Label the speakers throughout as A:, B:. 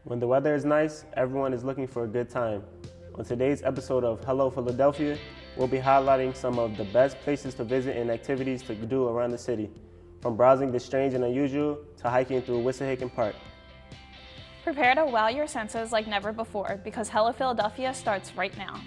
A: When the weather is nice, everyone is looking for a good time. On today's episode of Hello Philadelphia, we'll be highlighting some of the best places to visit and activities to do around the city, from browsing the strange and unusual to hiking through Wissahickon Park.
B: Prepare to wow your senses like never before because Hello Philadelphia starts right now.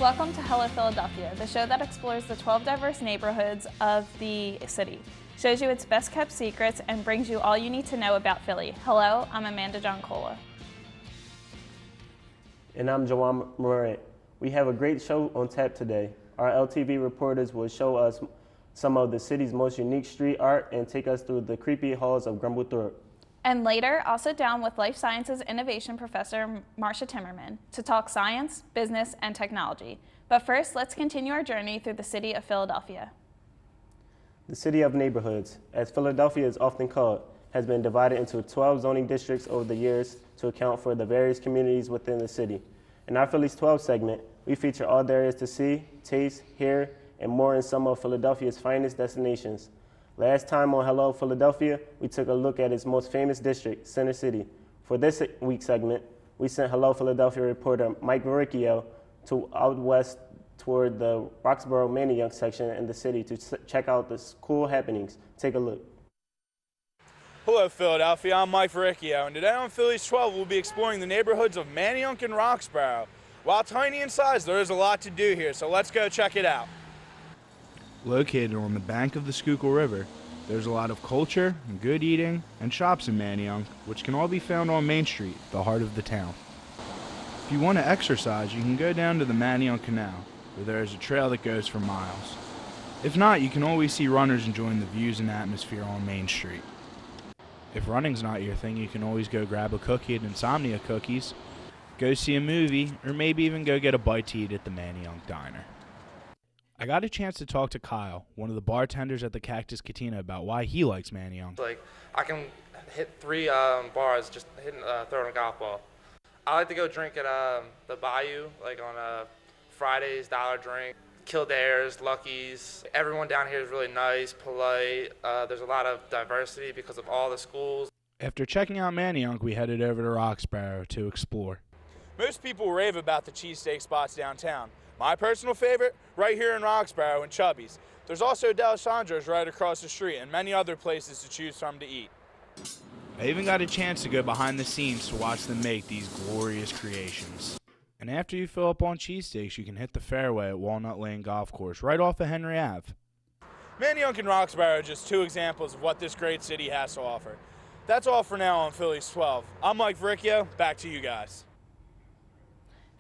B: Welcome to Hello Philadelphia, the show that explores the 12 diverse neighborhoods of the city, shows you its best kept secrets, and brings you all you need to know about Philly. Hello, I'm Amanda Giancola.
A: And I'm Jawan Morant. We have a great show on tap today. Our LTV reporters will show us some of the city's most unique street art and take us through the creepy halls of Grumblethorpe.
B: And later, I'll sit down with Life Sciences Innovation Professor Marcia Timmerman to talk science, business, and technology. But first, let's continue our journey through the city of Philadelphia.
A: The city of neighborhoods, as Philadelphia is often called, has been divided into 12 zoning districts over the years to account for the various communities within the city. In our Philly's 12 segment, we feature all there is to see, taste, hear, and more in some of Philadelphia's finest destinations. Last time on Hello Philadelphia, we took a look at its most famous district, Center City. For this week's segment, we sent Hello Philadelphia reporter Mike Verricchio to out west toward the Roxborough Manayunk section in the city to check out the cool happenings. Take a look.
C: Hello Philadelphia, I'm Mike Verricchio, and today on Philly's 12 we'll be exploring the neighborhoods of Manayunk and Roxborough. While tiny in size, there is a lot to do here, so let's go check it out.
D: Located on the bank of the Schuylkill River, there's a lot of culture, good eating, and shops in Manayunk, which can all be found on Main Street, the heart of the town. If you want to exercise, you can go down to the Manayunk Canal, where there is a trail that goes for miles. If not, you can always see runners enjoying the views and atmosphere on Main Street. If running's not your thing, you can always go grab a cookie at Insomnia Cookies, go see a movie, or maybe even go get a bite to eat at the Manayunk Diner. I got a chance to talk to Kyle, one of the bartenders at the Cactus Cantina, about why he likes Manayunk.
E: Like, I can hit 3 bars just throwing a golf ball. I like to go drink at the Bayou, like on Fridays, Dollar Drink, Kildare's, Lucky's. Everyone down here is really nice, polite. There's a lot of diversity because of all the schools.
D: After checking out Manayunk, we headed over to Roxborough to explore.
C: Most people rave about the cheesesteak spots downtown. My personal favorite, right here in Roxborough and Chubby's. There's also D'Alessandro's right across the street and many other places to choose from to eat.
D: I even got a chance to go behind the scenes to watch them make these glorious creations. And after you fill up on cheesesteaks, you can hit the fairway at Walnut Lane Golf Course, right off of Henry Ave.
C: Manayunk and Roxborough are just 2 examples of what this great city has to offer. That's all for now on Philly's 12. I'm Mike Verricchio, back to you guys.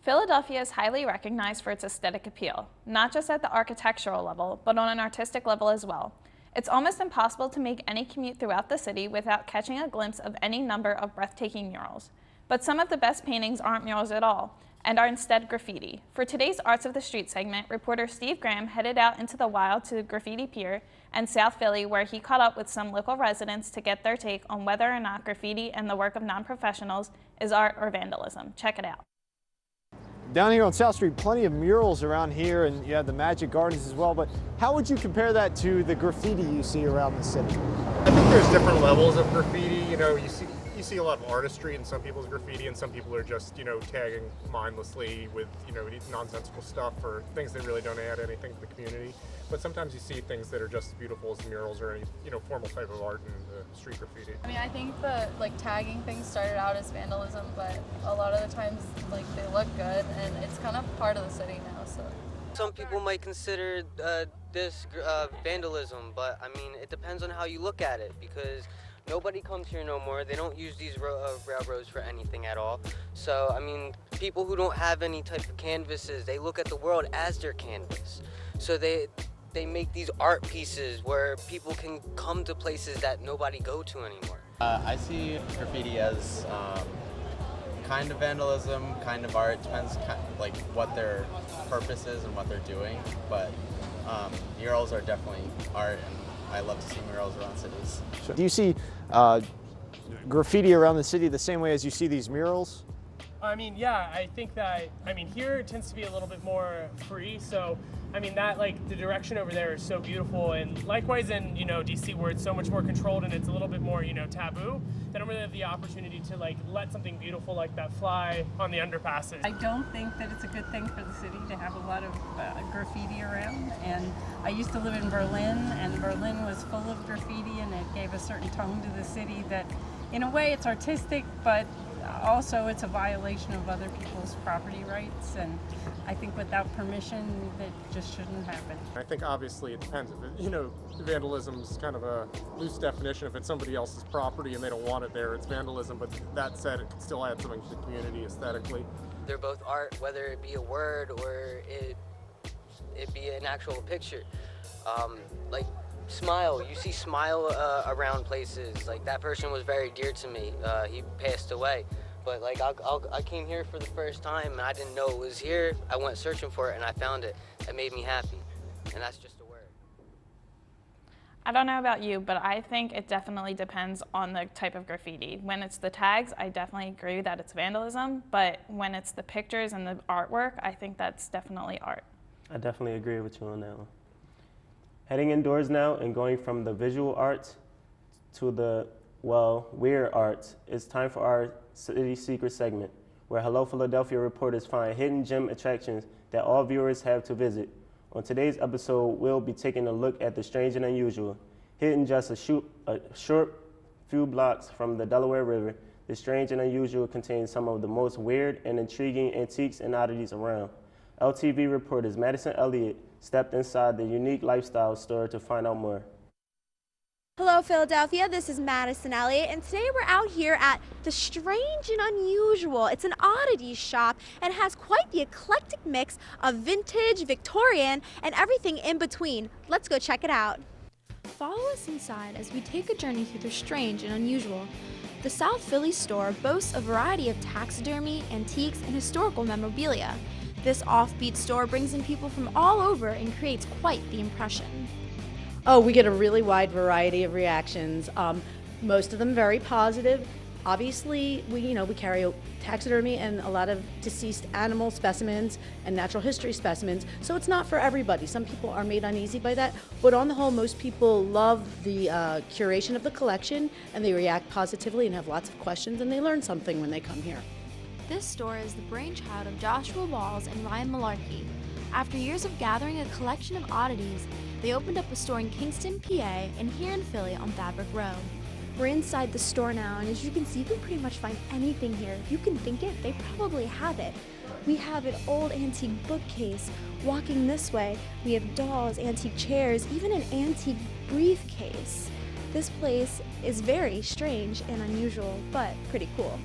B: Philadelphia is highly recognized for its aesthetic appeal, not just at the architectural level, but on an artistic level as well. It's almost impossible to make any commute throughout the city without catching a glimpse of any number of breathtaking murals. But some of the best paintings aren't murals at all, and are instead graffiti. For today's Arts of the Street segment, reporter Steve Graham headed out into the wild to Graffiti Pier and South Philly, where he caught up with some local residents to get their take on whether or not graffiti and the work of non-professionals is art or vandalism. Check it out.
F: Down here on South Street, plenty of murals around here, and you have the Magic Gardens as well, but how would you compare that to the graffiti you see around the city?
G: I think there's different levels of graffiti. You know, you see a lot of artistry in some people's graffiti, and some people are just, you know, tagging mindlessly with, you know, nonsensical stuff or things that really don't add anything to the community. But sometimes you see things that are just as beautiful as murals or any, you know, formal type of art in the street graffiti.
H: I mean, I think the tagging things started out as vandalism, but a lot of the times they look good, and it's kind of part of the city now. So
I: some people might consider this vandalism, but I mean, it depends on how you look at it, because Nobody comes here no more. They don't use these railroads for anything at all. So, I mean, people who don't have any type of canvases, they look at the world as their canvas. So they make these art pieces where people can come to places that nobody go to anymore.
J: I see graffiti as kind of vandalism, kind of art. Depends like what their purpose is and what they're doing. But murals are definitely art, and I love to see murals around cities.
F: Do you see graffiti around the city the same way as you see these murals?
K: I mean, yeah, I think that, I mean, here it tends to be a little bit more free, so, I mean, that, like, the direction over there is so beautiful, and likewise in, you know, DC where it's so much more controlled and it's a little bit more, you know, taboo, then I'm going to have the opportunity to, like, let something beautiful like that fly on the underpasses.
L: I don't think that it's a good thing for the city to have a lot of graffiti around, and I used to live in Berlin, and Berlin was full of graffiti, and it gave a certain tone to the city that, in a way, it's artistic, but also it's a violation of other people's property rights, and I think without permission that just shouldn't happen.
G: I think obviously it depends. If it, you know, vandalism is kind of a loose definition. If it's somebody else's property and they don't want it there, it's vandalism, but that said, it can still add something to the community aesthetically.
I: They're both art, whether it be a word or it be an actual picture. Like Smile, you see Smile around places. Like that person was very dear to me. He passed away. But like I came here for the first time and I didn't know it was here. I went searching for it and I found it. It made me happy. And that's just a word.
B: I don't know about you, but I think it definitely depends on the type of graffiti. When it's the tags, I definitely agree that it's vandalism, but when it's the pictures and the artwork, I think that's definitely art.
A: I definitely agree with you on that one. Heading indoors now and going from the visual arts to the, well, weird arts, it's time for our City Secret segment, where Hello Philadelphia reporters find hidden gem attractions that all viewers have to visit. On today's episode, we'll be taking a look at the strange and unusual. Hidden just a short few blocks from the Delaware River, the strange and unusual contains some of the most weird and intriguing antiques and oddities around. LTV reporters Madison Elliott stepped inside the unique lifestyle store to find out more.
M: Hello Philadelphia, this is Madison Elliott, and today we're out here at the Strange and Unusual. It's an oddities shop and has quite the eclectic mix of vintage, Victorian, and everything in between. Let's go check it out.
N: Follow us inside as we take a journey through the strange and unusual. The South Philly store boasts a variety of taxidermy, antiques, and historical memorabilia. This offbeat store brings in people from all over and creates quite the impression.
O: Oh, we get a really wide variety of reactions. Most of them very positive. Obviously, we carry taxidermy and a lot of deceased animal specimens and natural history specimens, so it's not for everybody. Some people are made uneasy by that, but on the whole, most people love the curation of the collection, and they react positively and have lots of questions, and they learn something when they come here.
N: This store is the brainchild of Joshua Walls and Ryan Malarkey. After years of gathering a collection of oddities, they opened up a store in Kingston, PA, and here in Philly on Fabric Row.
M: We're inside the store now, and as you can see, you can pretty much find anything here. If you can think it, they probably have it. We have an old antique bookcase. Walking this way, we have dolls, antique chairs, even an antique briefcase. This place is very strange and unusual, but pretty cool.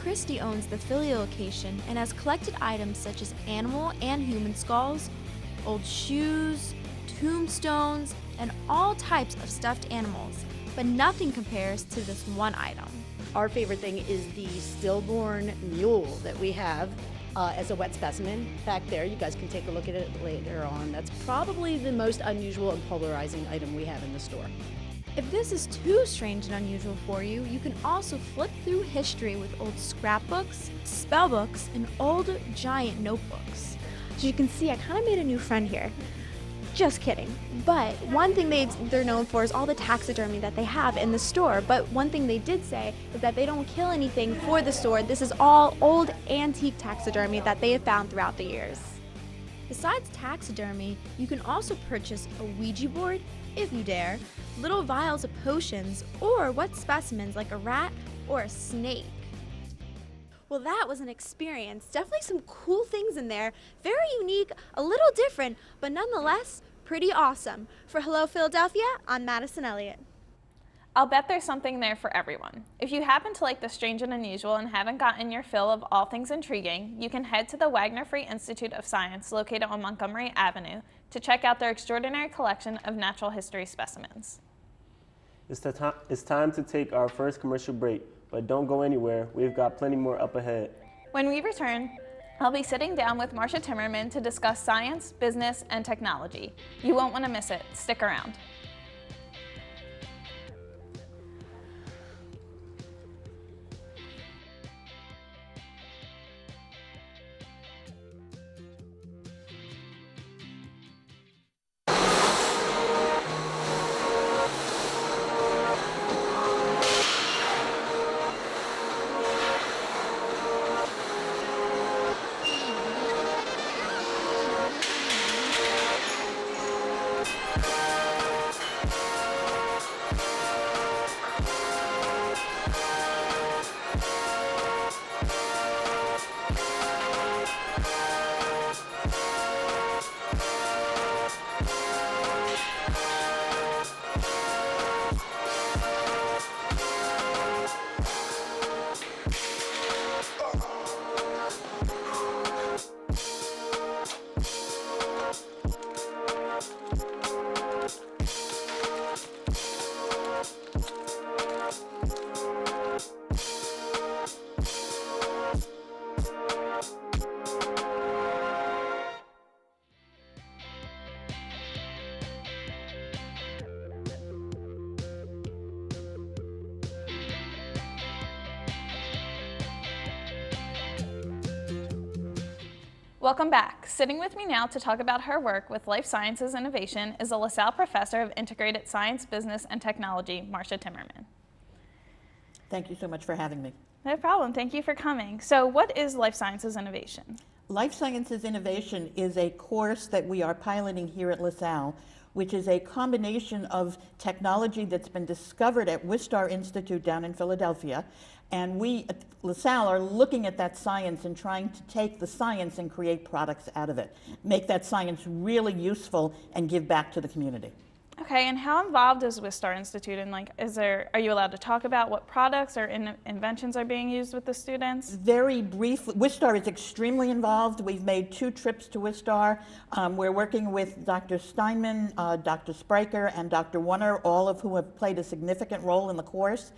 N: Christy owns the Philly location and has collected items such as animal and human skulls, old shoes, tombstones, and all types of stuffed animals, but nothing compares to this one item.
O: Our favorite thing is the stillborn mule that we have as a wet specimen back there. You guys can take a look at it later on. That's probably the most unusual and polarizing item we have in the store.
N: If this is too strange and unusual for you, you can also flip through history with old scrapbooks, spell books, and old giant notebooks.
M: As you can see, I kind of made a new friend here. Just kidding. But one thing they're known for is all the taxidermy that they have in the store. But one thing they did say is that they don't kill anything for the store. This is all old antique taxidermy that they have found throughout the years.
N: Besides taxidermy, you can also purchase a Ouija board, if you dare, little vials of potions, or wet specimens like a rat or a snake.
M: Well, that was an experience. Definitely some cool things in there. Very unique, a little different, but nonetheless, pretty awesome. For Hello Philadelphia, I'm Madison Elliott.
B: I'll bet there's something there for everyone. If you happen to like the strange and unusual and haven't gotten your fill of all things intriguing, you can head to the Wagner Free Institute of Science located on Montgomery Avenue to check out their extraordinary collection of natural history specimens.
A: It's time to take our first commercial break, but don't go anywhere. We've got plenty more up ahead.
B: When we return, I'll be sitting down with Marcia Timmerman to discuss science, business, and technology. You won't want to miss it. Stick around. Welcome back. Sitting with me now to talk about her work with life sciences innovation is a LaSalle professor of integrated science, business, and technology, Marcia Timmerman.
P: Thank you so much for having me.
B: No problem. Thank you for coming. So what is life sciences innovation?
P: Life Sciences Innovation is a course that we are piloting here at LaSalle, which is a combination of technology that's been discovered at Wistar Institute down in Philadelphia. And we at LaSalle are looking at that science and trying to take the science and create products out of it, make that science really useful and give back to the community.
B: Okay, and how involved is Wistar Institute? And are you allowed to talk about what products or inventions are being used with the students?
P: Very briefly, Wistar is extremely involved. We've made 2 trips to Wistar. We're working with Dr. Steinman, Dr. Spriker, and Dr. Warner, all of whom have played a significant role in the course.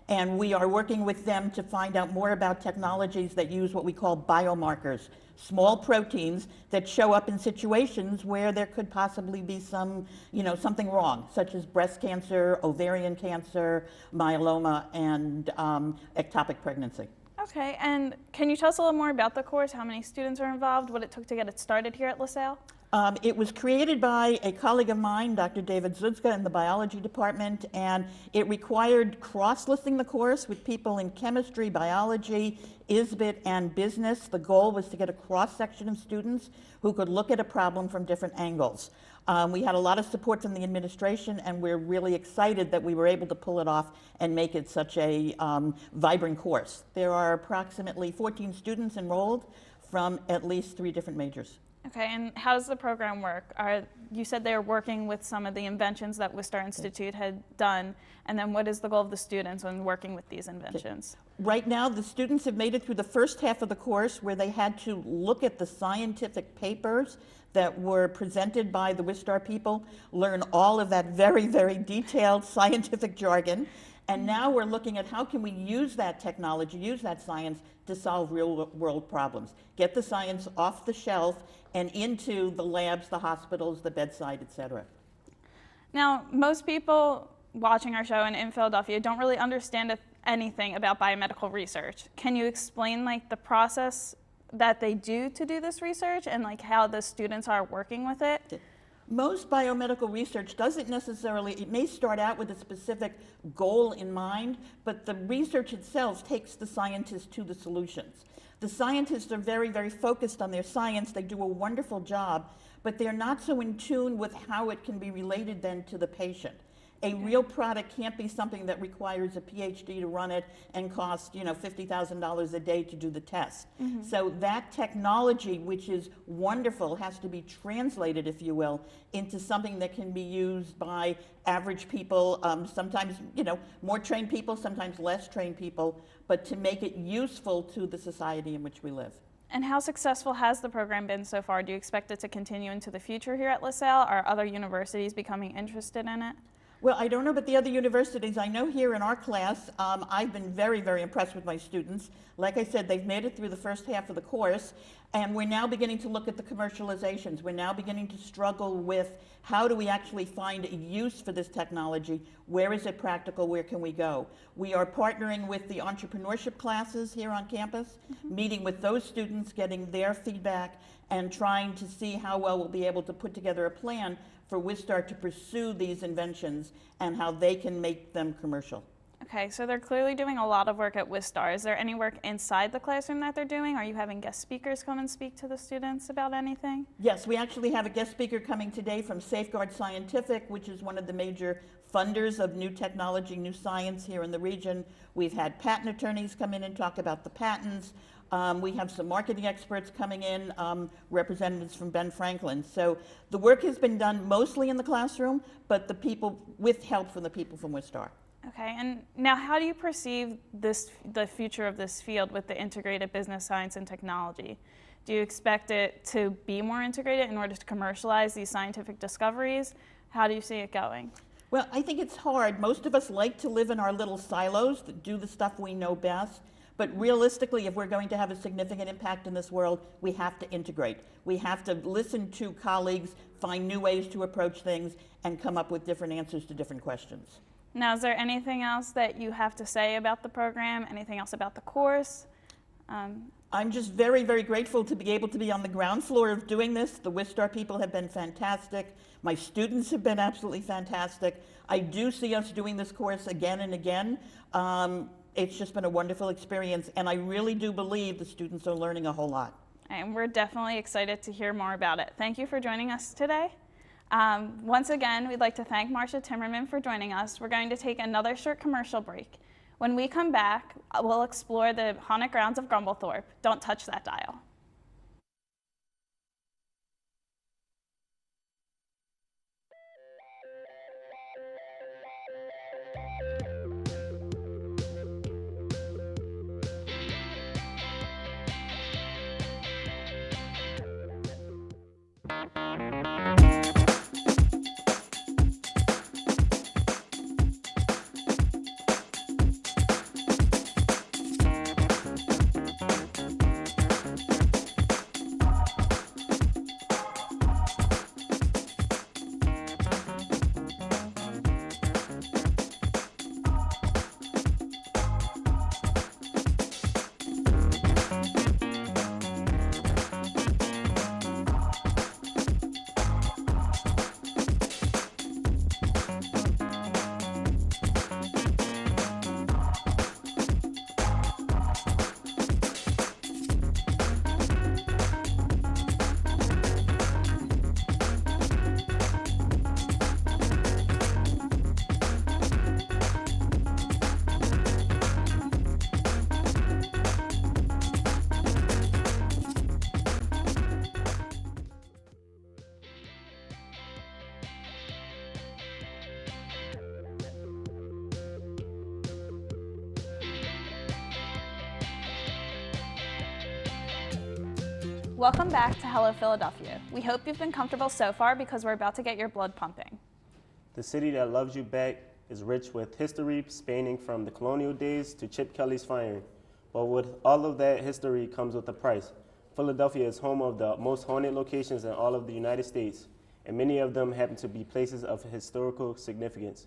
P: And we are working with them to find out more about technologies that use what we call biomarkers, small proteins that show up in situations where there could possibly be something wrong, such as breast cancer, ovarian cancer, myeloma, and ectopic pregnancy.
B: Okay, and can you tell us a little more about the course, how many students are involved, what it took to get it started here at LaSalle?
P: It was created by a colleague of mine, Dr. David Zuzka, in the biology department, and it required cross-listing the course with people in chemistry, biology, ISBIT, and business. The goal was to get a cross-section of students who could look at a problem from different angles. We had a lot of support from the administration, and we're really excited that we were able to pull it off and make it such a vibrant course. There are approximately 14 students enrolled from at least 3 different majors.
B: Okay, and how does the program work? You said they were working with some of the inventions that Wistar Institute had done, and then what is the goal of the students when working with these inventions?
P: Right now, the students have made it through the first half of the course where they had to look at the scientific papers that were presented by the Wistar people, learn all of that very, very detailed scientific jargon, and now we're looking at how can we use that technology, use that science to solve real-world problems. Get the science off the shelf and into the labs, the hospitals, the bedside, et cetera.
B: Now, most people watching our show and in Philadelphia don't really understand anything about biomedical research. Can you explain the process that they do to do this research and how the students are working with it?
P: Most biomedical research doesn't necessarily, it may start out with a specific goal in mind, but the research itself takes the scientists to the solutions. The scientists are very, very focused on their science. They do a wonderful job, but they're not so in tune with how it can be related then to the patient. A real product can't be something that requires a PhD to run it and cost, you know, $50,000 a day to do the test. So that technology, which is wonderful, has to be translated, if you will, into something that can be used by average people, sometimes, you know, more trained people, sometimes less trained people, but to make it useful to the society in which we live.
B: And how successful has the program been so far? Do you expect it to continue into the future here at LaSalle? Are other universities becoming interested in it?
P: Well, I don't know about the other universities. I know here in our class, I've been very, very impressed with my students. Like I said, they've made it through the first half of the course, and we're now beginning to look at the commercializations. We're now beginning to struggle with how do we actually find a use for this technology? Where is it practical? Where can we go? We are partnering with the entrepreneurship classes here on campus, meeting with those students, getting their feedback, and trying to see how well we'll be able to put together a plan for Wistar to pursue these inventions and how they can make them commercial.
B: Okay, so they're clearly doing a lot of work at Wistar. Is there any work inside the classroom that they're doing? Are you having guest speakers come and speak to the students about anything?
P: Yes, we actually have a guest speaker coming today from Safeguard Scientific, which is one of the major funders of new technology, new science here in the region. We've had patent attorneys come in and talk about the patents. We have some marketing experts coming in, representatives from Ben Franklin. So the work has been done mostly in the classroom, but the people, with help from the people from Wistar.
B: Okay, and now how do you perceive the future of this field with the integrated business science and technology? Do you expect it to be more integrated in order to commercialize these scientific discoveries? How do you see it going?
P: Well, I think it's hard. Most of us like to live in our little silos that do the stuff we know best. But realistically, if we're going to have a significant impact in this world, we have to integrate. We have to listen to colleagues, find new ways to approach things, and come up with different answers to different questions.
B: Now, is there anything else that you have to say about the program? Anything else about the course?
P: I'm just very, very grateful to be able to be on the ground floor of doing this. The Wistar people have been fantastic. My students have been absolutely fantastic. I do see us doing this course again and again. It's just been a wonderful experience, and I really do believe the students are learning a whole lot.
B: And we're definitely excited to hear more about it. Thank you for joining us today. Once again, we'd like to thank Marcia Timmerman for joining us. We're going to take another short commercial break. When we come back, we'll explore the haunted grounds of Grumblethorpe. Don't touch that dial. Welcome back to Hello Philadelphia. We hope you've been comfortable so far because we're about to get your blood pumping.
A: The city that loves you back is rich with history spanning from the colonial days to Chip Kelly's firing. But with all of that history comes with a price. Philadelphia is home of the most haunted locations in all of the United States, and many of them happen to be places of historical significance.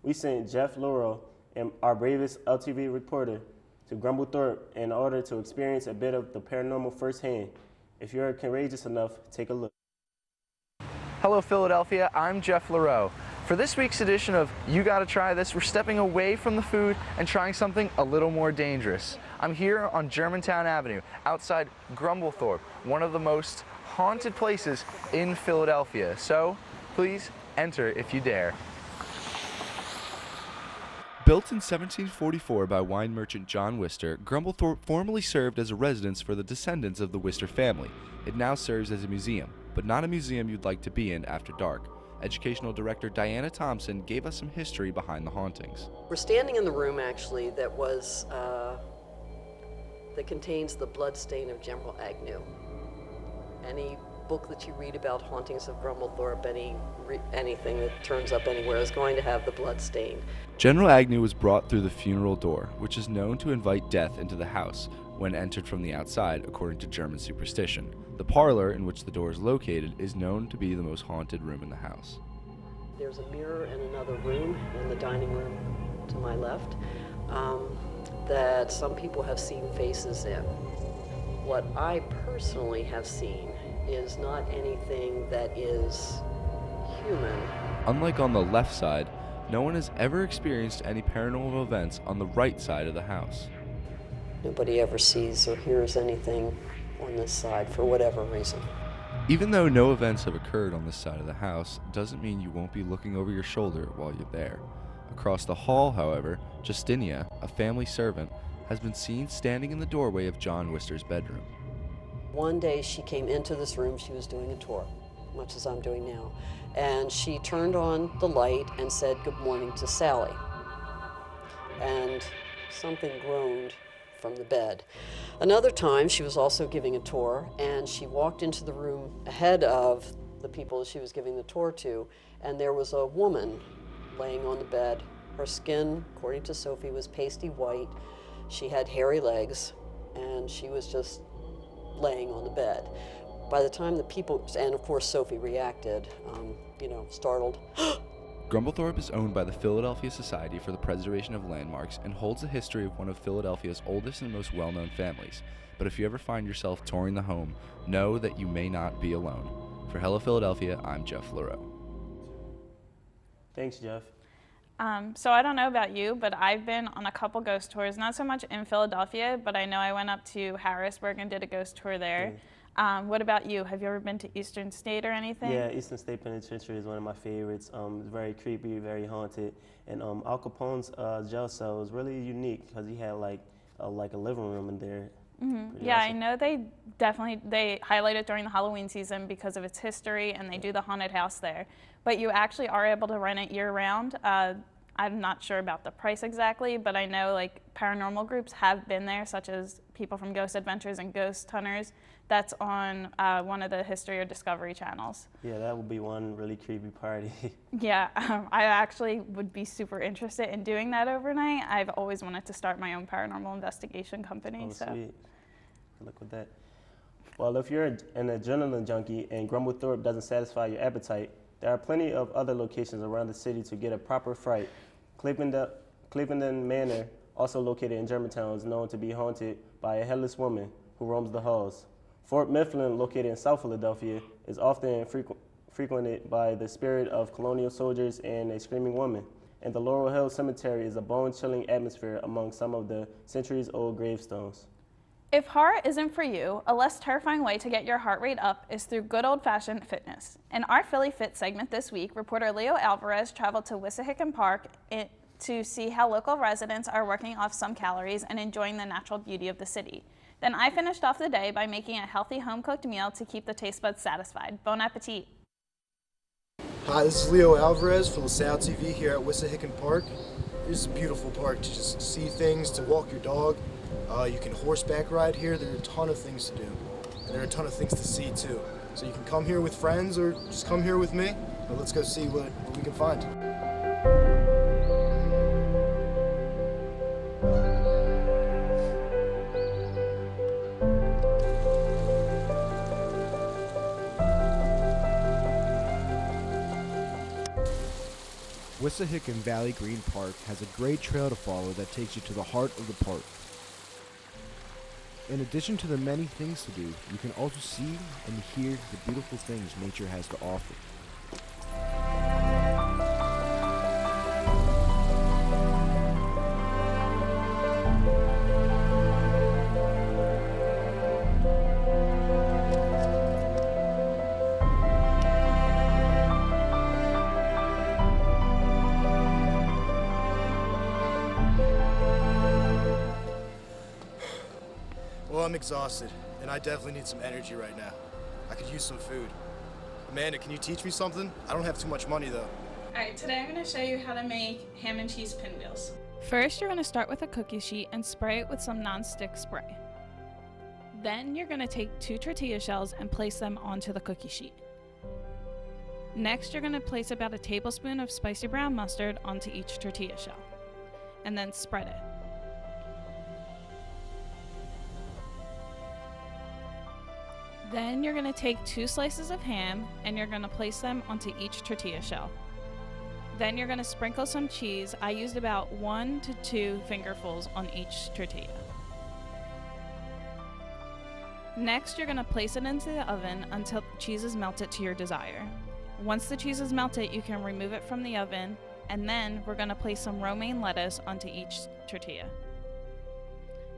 A: We sent Jeff Laurel, and our bravest LTV reporter, to Grumblethorpe in order to experience a bit of the paranormal firsthand. If you're courageous enough, take a look.
Q: Hello Philadelphia, I'm Jeff Lareau. For this week's edition of You Gotta Try This, we're stepping away from the food and trying something a little more dangerous. I'm here on Germantown Avenue, outside Grumblethorpe, one of the most haunted places in Philadelphia. So please enter if you dare.
R: Built in 1744 by wine merchant John Wister, Grumblethorpe formerly served as a residence for the descendants of the Wister family. It now serves as a museum, but not a museum you'd like to be in after dark. Educational Director Diana Thompson gave us some history behind the hauntings.
S: We're standing in the room, actually, that contains the blood stain of General Agnew. Any book that you read about hauntings of Grumblethorpe, anything that turns up anywhere is going to have the blood stain.
R: General Agnew was brought through the funeral door, which is known to invite death into the house when entered from the outside, according to German superstition. The parlor in which the door is located is known to be the most haunted room in the house.
S: There's a mirror in another room, in the dining room to my left, that some people have seen faces in. What I personally have seen is not anything that is human.
R: Unlike on the left side, no one has ever experienced any paranormal events on the right side of the house.
S: Nobody ever sees or hears anything on this side for whatever reason.
R: Even though no events have occurred on this side of the house, doesn't mean you won't be looking over your shoulder while you're there. Across the hall, however, Justinia, a family servant, has been seen standing in the doorway of John Wister's bedroom.
S: One day she came into this room, she was doing a tour, much as I'm doing now, and she turned on the light and said good morning to Sally. And something groaned from the bed. Another time she was also giving a tour, and she walked into the room ahead of the people she was giving the tour to, and there was a woman laying on the bed. Her skin, according to Sophie, was pasty white. She had hairy legs, and she was just laying on the bed. By the time the people, and of course Sophie reacted, startled.
R: Grumblethorpe is owned by the Philadelphia Society for the Preservation of Landmarks and holds the history of one of Philadelphia's oldest and most well-known families. But if you ever find yourself touring the home, know that you may not be alone. For Hello Philadelphia, I'm Jeff LaRoe.
A: Thanks, Jeff.
B: So I don't know about you, but I've been on a couple ghost tours, not so much in Philadelphia, but I know I went up to Harrisburg and did a ghost tour there. What about you? Have you ever been to Eastern State or anything?
A: Yeah, Eastern State Penitentiary is one of my favorites. It's very creepy, very haunted. And Al Capone's jail cell was really unique because he had like a living room in there.
B: Mm-hmm. Yeah, awesome. I know they highlight it during the Halloween season because of its history, and they do the haunted house there. But you actually are able to rent it year-round. I'm not sure about the price exactly, but I know like paranormal groups have been there, such as people from Ghost Adventures and Ghost Hunters. That's on one of the History or Discovery channels.
A: Yeah, that would be one really creepy party.
B: Yeah, I actually would be super interested in doing that overnight. I've always wanted to start my own paranormal investigation company.
A: Oh, so. Sweet. Good luck with that. Well, if you're an adrenaline junkie and Grumblethorpe doesn't satisfy your appetite, there are plenty of other locations around the city to get a proper fright. Cleveland Manor, also located in Germantown, is known to be haunted by a headless woman who roams the halls. Fort Mifflin, located in South Philadelphia, is often frequented by the spirit of colonial soldiers and a screaming woman. And the Laurel Hill Cemetery is a bone-chilling atmosphere among some of the centuries-old gravestones.
B: If horror isn't for you, a less terrifying way to get your heart rate up is through good old-fashioned fitness. In our Philly Fit segment this week, reporter Leo Alvarez traveled to Wissahickon Park to see how local residents are working off some calories and enjoying the natural beauty of the city. Then I finished off the day by making a healthy home-cooked meal to keep the taste buds satisfied. Bon appetit!
T: Hi, this is Leo Alvarez from LaSalle TV here at Wissahickon Park. This is a beautiful park to just see things, to walk your dog. You can horseback ride here. There are a ton of things to do. And there are a ton of things to see too. So you can come here with friends or just come here with me. But let's go see what we can find.
D: Wissahickon Valley Green Park has a great trail to follow that takes you to the heart of the park. In addition to the many things to do, you can also see and hear the beautiful things nature has to offer.
T: exhausted, and I definitely need some energy right now. I could use some food. Amanda, can you teach me something? I don't have too much money though.
B: Alright, today I'm going to show you how to make ham and cheese pinwheels. First, you're going to start with a cookie sheet and spray it with some non-stick spray. Then you're going to take 2 tortilla shells and place them onto the cookie sheet. Next, you're going to place about a tablespoon of spicy brown mustard onto each tortilla shell, and then spread it. Then you're going to take 2 slices of ham and you're going to place them onto each tortilla shell. Then you're going to sprinkle some cheese. I used about 1 to 2 fingerfuls on each tortilla. Next, you're going to place it into the oven until the cheese is melted to your desire. Once the cheese is melted, you can remove it from the oven, and then we're going to place some romaine lettuce onto each tortilla.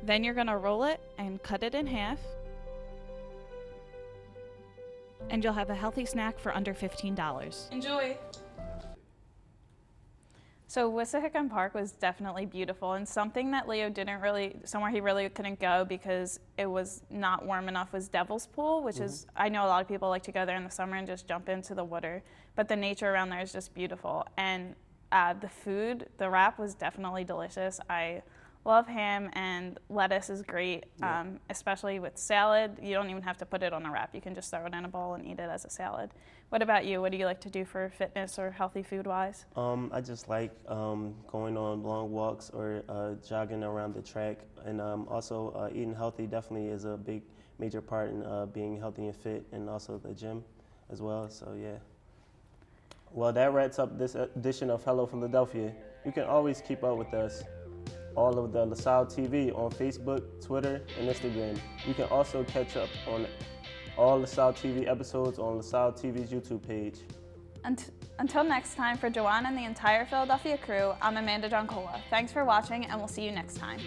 B: Then you're going to roll it and cut it in half, and you'll have a healthy snack for under $15. Enjoy! So Wissahickon Park was definitely beautiful, and something that Leo somewhere he really couldn't go because it was not warm enough was Devil's Pool, which is, I know a lot of people like to go there in the summer and just jump into the water, but the nature around there is just beautiful. And the food, the wrap was definitely delicious. I love ham, and lettuce is great, especially with salad. You don't even have to put it on a wrap. You can just throw it in a bowl and eat it as a salad. What about you? What do you like to do for fitness or healthy food-wise?
A: I just like going on long walks or jogging around the track, and also eating healthy definitely is a big, major part in being healthy and fit, and also the gym as well, so yeah. Well, that wraps up this edition of Hello Philadelphia. You can always keep up with us, all of the LaSalle TV on Facebook, Twitter, and Instagram. You can also catch up on all LaSalle TV episodes on LaSalle TV's YouTube page.
B: Until next time, for Joanne and the entire Philadelphia crew, I'm Amanda Joncola. Thanks for watching, and we'll see you next time.